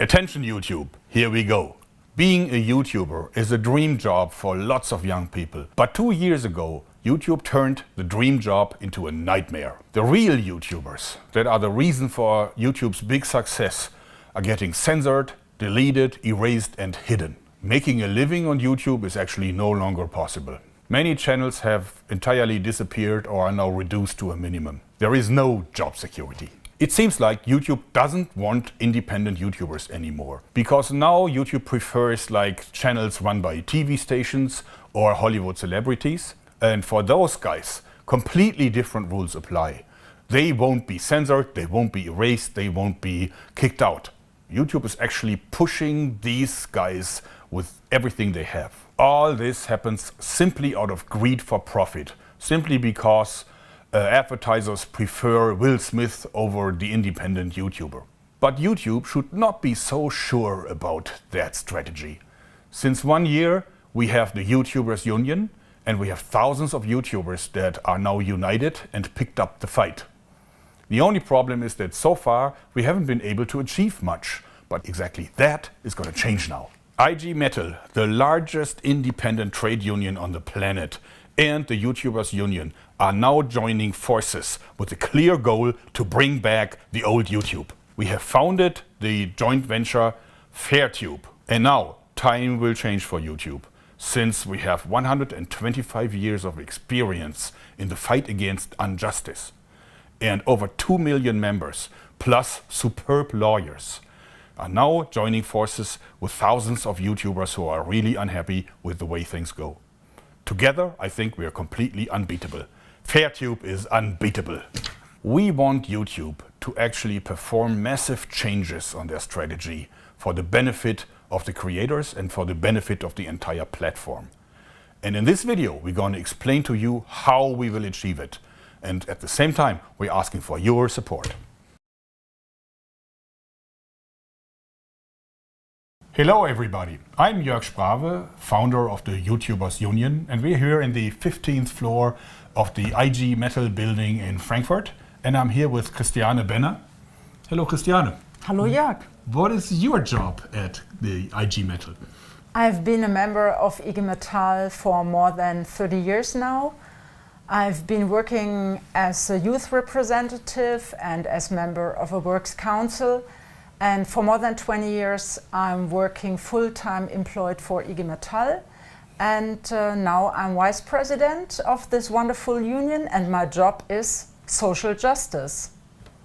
Attention YouTube, here we go. Being a YouTuber is a dream job for lots of young people. But 2 years ago, YouTube turned the dream job into a nightmare. The real YouTubers, that are the reason for YouTube's big success, are getting censored, deleted, erased and hidden. Making a living on YouTube is actually no longer possible. Many channels have entirely disappeared or are now reduced to a minimum. There is no job security. It seems like YouTube doesn't want independent YouTubers anymore, because now YouTube prefers like channels run by TV stations or Hollywood celebrities, and for those guys completely different rules apply. They won't be censored, they won't be erased, they won't be kicked out. YouTube is actually pushing these guys with everything they have. All this happens simply out of greed for profit, simply because advertisers prefer Will Smith over the independent YouTuber. But YouTube should not be so sure about that strategy. Since 1 year we have the YouTubers Union, and we have thousands of YouTubers that are now united and picked up the fight. The only problem is that so far we haven't been able to achieve much, but exactly that is going to change now. IG Metall, the largest independent trade union on the planet, and the YouTubers Union are now joining forces with a clear goal to bring back the old YouTube. We have founded the joint venture FairTube, and now time will change for YouTube, since we have 125 years of experience in the fight against injustice and over 2 million members plus superb lawyers are now joining forces with thousands of YouTubers who are really unhappy with the way things go. Together, I think we are completely unbeatable. FairTube is unbeatable. We want YouTube to actually perform massive changes on their strategy for the benefit of the creators and for the benefit of the entire platform. And in this video, we're going to explain to you how we will achieve it. And at the same time, we're asking for your support. Hello everybody, I'm Jörg Sprave, founder of the YouTubers Union, and we're here in the 15th floor of the IG Metall building in Frankfurt, and I'm here with Christiane Benner. Hello Christiane. Hello Jörg. What is your job at the IG Metall? I've been a member of IG Metall for more than 30 years now. I've been working as a youth representative and as member of a works council. And for more than 20 years, I'm working full-time employed for IG Metall. And now I'm vice president of this wonderful union, and my job is social justice.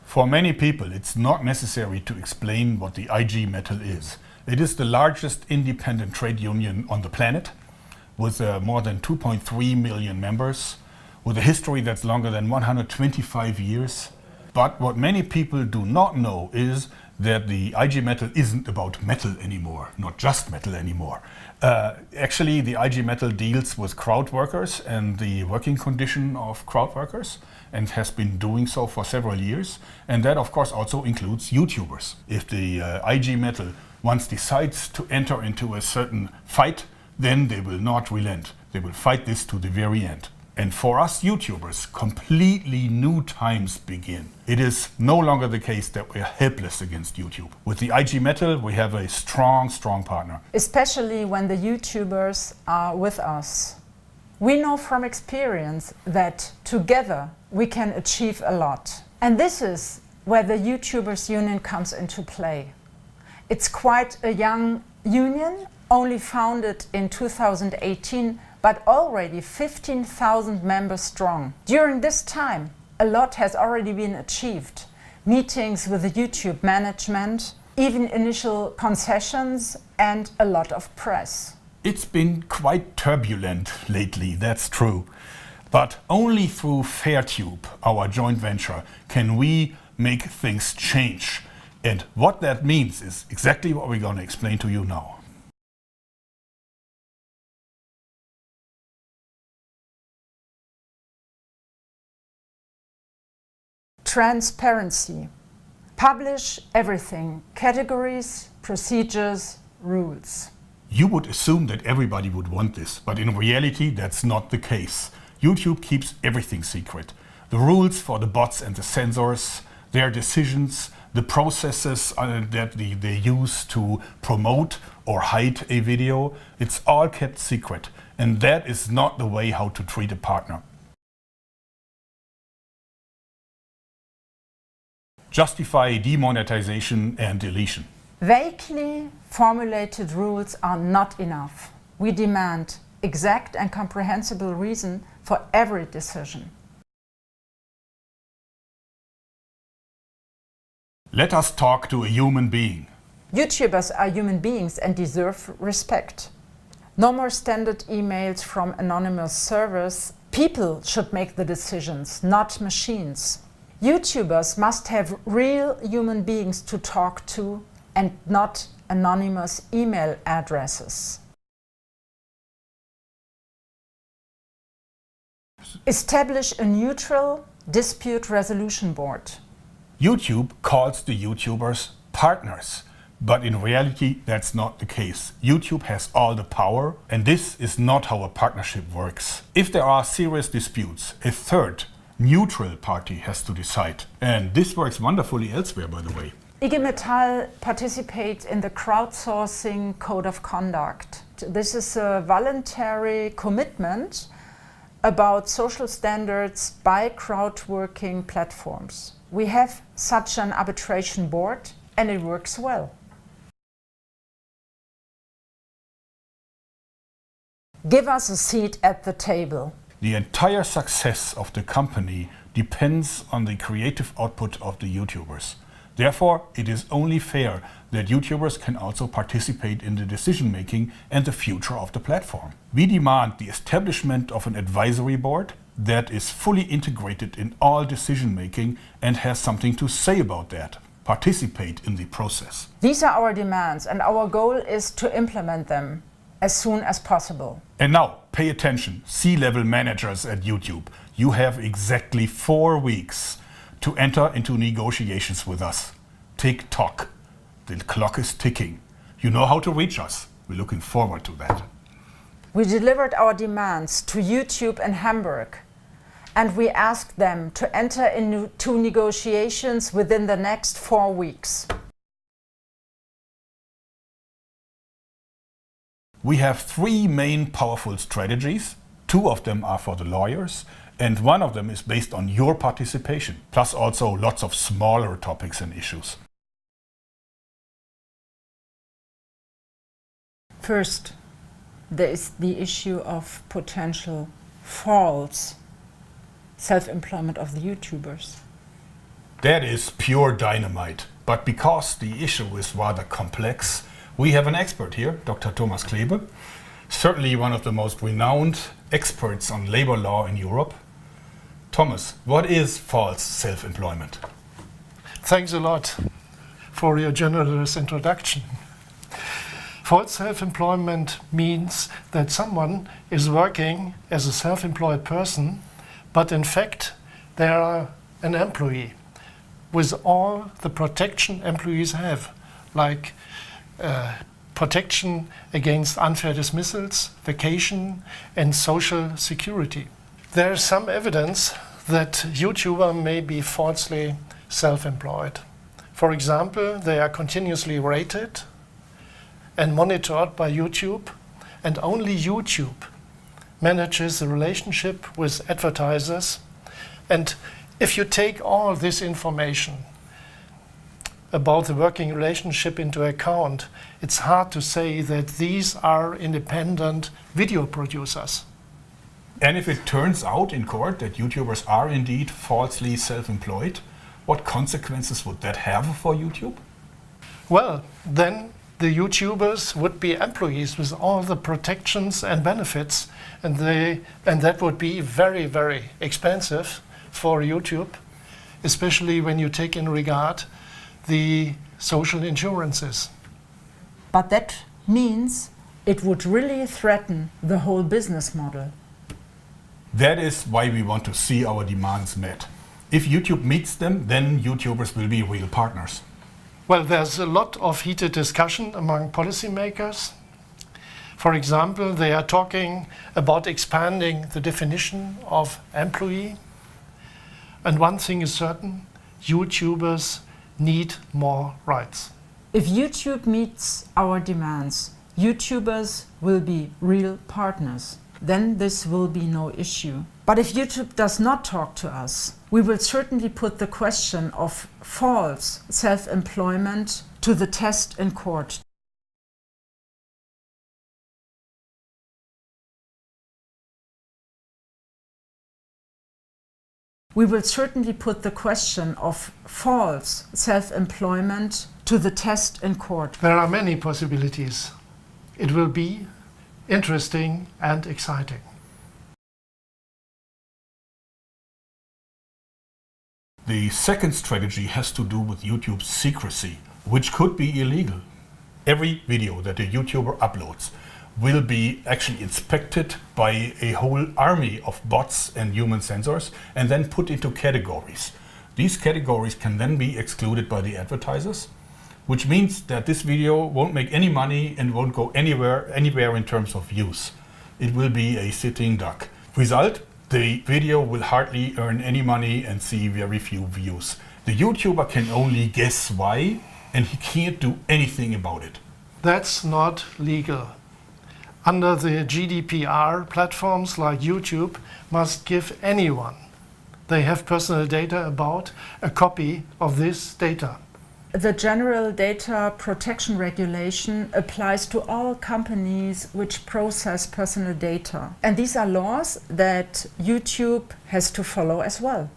For many people, it's not necessary to explain what the IG Metall is. It is the largest independent trade union on the planet, with more than 2.3 million members, with a history that's longer than 125 years. But what many people do not know is that the IG Metall isn't about metal anymore, not just metal anymore. Actually, the IG Metall deals with crowd workers and the working condition of crowd workers, and has been doing so for several years. And that, of course, also includes YouTubers. If the IG Metall once decides to enter into a certain fight, then they will not relent. They will fight this to the very end. And for us YouTubers, completely new times begin. It is no longer the case that we are helpless against YouTube. With the IG Metall, we have a strong partner. Especially when the YouTubers are with us. We know from experience that together we can achieve a lot. And this is where the YouTubers Union comes into play. It's quite a young union, only founded in 2018, but already 15,000 members strong. During this time, a lot has already been achieved. Meetings with the YouTube management, even initial concessions, and a lot of press. It's been quite turbulent lately, that's true. But only through FairTube, our joint venture, can we make things change. And what that means is exactly what we're going to explain to you now. Transparency. Publish everything. Categories, procedures, rules. You would assume that everybody would want this, but in reality that's not the case. YouTube keeps everything secret. The rules for the bots and the censors, their decisions, the processes that they use to promote or hide a video, it's all kept secret. And that is not the way how to treat a partner. Justify demonetization and deletion. Vaguely formulated rules are not enough. We demand exact and comprehensible reason for every decision. Let us talk to a human being. YouTubers are human beings and deserve respect. No more standard emails from anonymous servers. People should make the decisions, not machines. YouTubers must have real human beings to talk to and not anonymous email addresses. Establish a neutral dispute resolution board. YouTube calls the YouTubers partners, but in reality that's not the case. YouTube has all the power, and this is not how a partnership works. If there are serious disputes, a third, neutral party has to decide. And this works wonderfully elsewhere, by the way. IG Metall participates in the Crowdsourcing Code of Conduct. This is a voluntary commitment about social standards by crowdworking platforms. We have such an arbitration board and it works well. Give us a seat at the table. The entire success of the company depends on the creative output of the YouTubers. Therefore, it is only fair that YouTubers can also participate in the decision-making and the future of the platform. We demand the establishment of an advisory board that is fully integrated in all decision-making and has something to say about that. Participate in the process. These are our demands, and our goal is to implement them as soon as possible. And now, pay attention, C-level managers at YouTube. You have exactly 4 weeks to enter into negotiations with us. Tick-tock. The clock is ticking. You know how to reach us. We're looking forward to that. We delivered our demands to YouTube in Hamburg, and we asked them to enter into negotiations within the next 4 weeks. We have 3 main powerful strategies. 2 of them are for the lawyers, and 1 of them is based on your participation, plus also lots of smaller topics and issues. First, there is the issue of potential false self-employment of the YouTubers. That is pure dynamite. But because the issue is rather complex, we have an expert here, Dr. Thomas Klebe, certainly one of the most renowned experts on labor law in Europe. Thomas, what is false self-employment? Thanks a lot for your generous introduction. False self-employment means that someone is working as a self-employed person, but in fact they are an employee with all the protection employees have, like protection against unfair dismissals, vacation, and social security. There is some evidence that YouTubers may be falsely self-employed. For example, they are continuously rated and monitored by YouTube, and only YouTube manages the relationship with advertisers. And if you take all this information about the working relationship into account, it's hard to say that these are independent video producers. And if it turns out in court that YouTubers are indeed falsely self-employed, what consequences would that have for YouTube? Well, then the YouTubers would be employees with all the protections and benefits, and that would be very, very expensive for YouTube, especially when you take in regard the social insurances. But that means it would really threaten the whole business model. That is why we want to see our demands met. If YouTube meets them, then YouTubers will be real partners. Well, there's a lot of heated discussion among policymakers. For example, they are talking about expanding the definition of employee. And one thing is certain, YouTubers need more rights. If YouTube meets our demands, YouTubers will be real partners. Then this will be no issue. But if YouTube does not talk to us, we will certainly put the question of false self-employment to the test in court. We will certainly put the question of false self-employment to the test in court. There are many possibilities. It will be interesting and exciting. The second strategy has to do with YouTube's secrecy, which could be illegal. Every video that a YouTuber uploads will be actually inspected by a whole army of bots and human sensors and then put into categories. These categories can then be excluded by the advertisers, which means that this video won't make any money and won't go anywhere in terms of views. It will be a sitting duck. Result, the video will hardly earn any money and see very few views. The YouTuber can only guess why, and he can't do anything about it. That's not legal. Under the GDPR, platforms like YouTube must give anyone they have personal data about a copy of this data. The General Data Protection Regulation applies to all companies which process personal data. And these are laws that YouTube has to follow as well.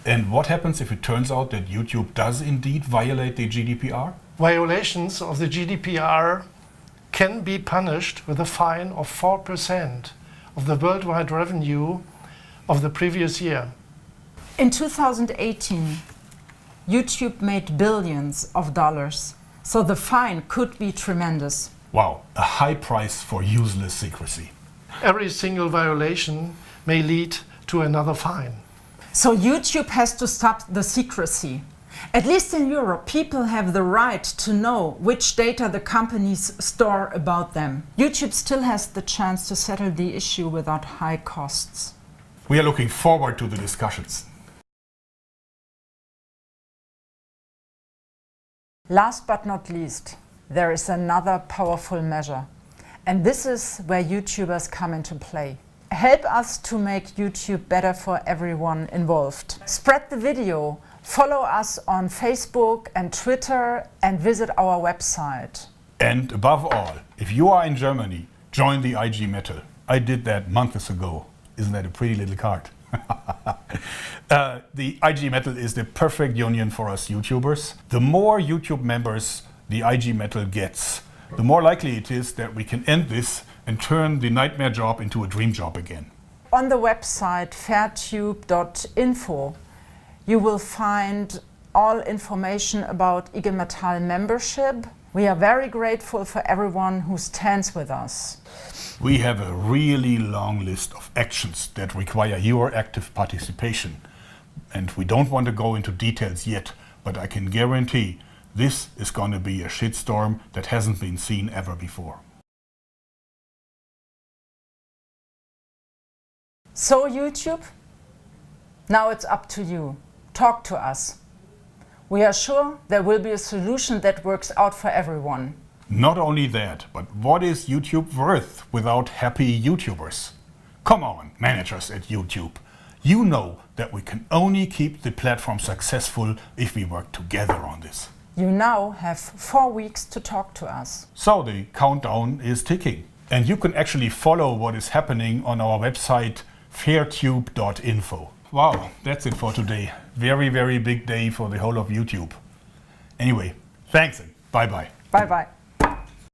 And what happens if it turns out that YouTube does indeed violate the GDPR? Violations of the GDPR can be punished with a fine of 4% of the worldwide revenue of the previous year. In 2018, YouTube made billions of dollars, so the fine could be tremendous. Wow, a high price for useless secrecy. Every single violation may lead to another fine. So YouTube has to stop the secrecy. At least in Europe, people have the right to know which data the companies store about them. YouTube still has the chance to settle the issue without high costs. We are looking forward to the discussions. Last but not least, there is another powerful measure. And this is where YouTubers come into play. Help us to make YouTube better for everyone involved. Spread the video, follow us on Facebook and Twitter, and visit our website. And above all, if you are in Germany, join the IG Metall. I did that months ago. Isn't that a pretty little card? The IG Metall is the perfect union for us YouTubers. The more YouTube members the IG Metall gets, the more likely it is that we can end this and turn the nightmare job into a dream job again. On the website fairtube.info, you will find all information about IG Metall membership. We are very grateful for everyone who stands with us. We have a really long list of actions that require your active participation. And we don't want to go into details yet, but I can guarantee this is going to be a shitstorm that hasn't been seen ever before. So YouTube, now it's up to you. Talk to us. We are sure there will be a solution that works out for everyone. Not only that, but what is YouTube worth without happy YouTubers? Come on, managers at YouTube. You know that we can only keep the platform successful if we work together on this. You now have 4 weeks to talk to us. So the countdown is ticking. And you can actually follow what is happening on our website fairtube.info. Wow, that's it for today. Very, very big day for the whole of YouTube. Anyway, thanks and bye-bye. Bye-bye.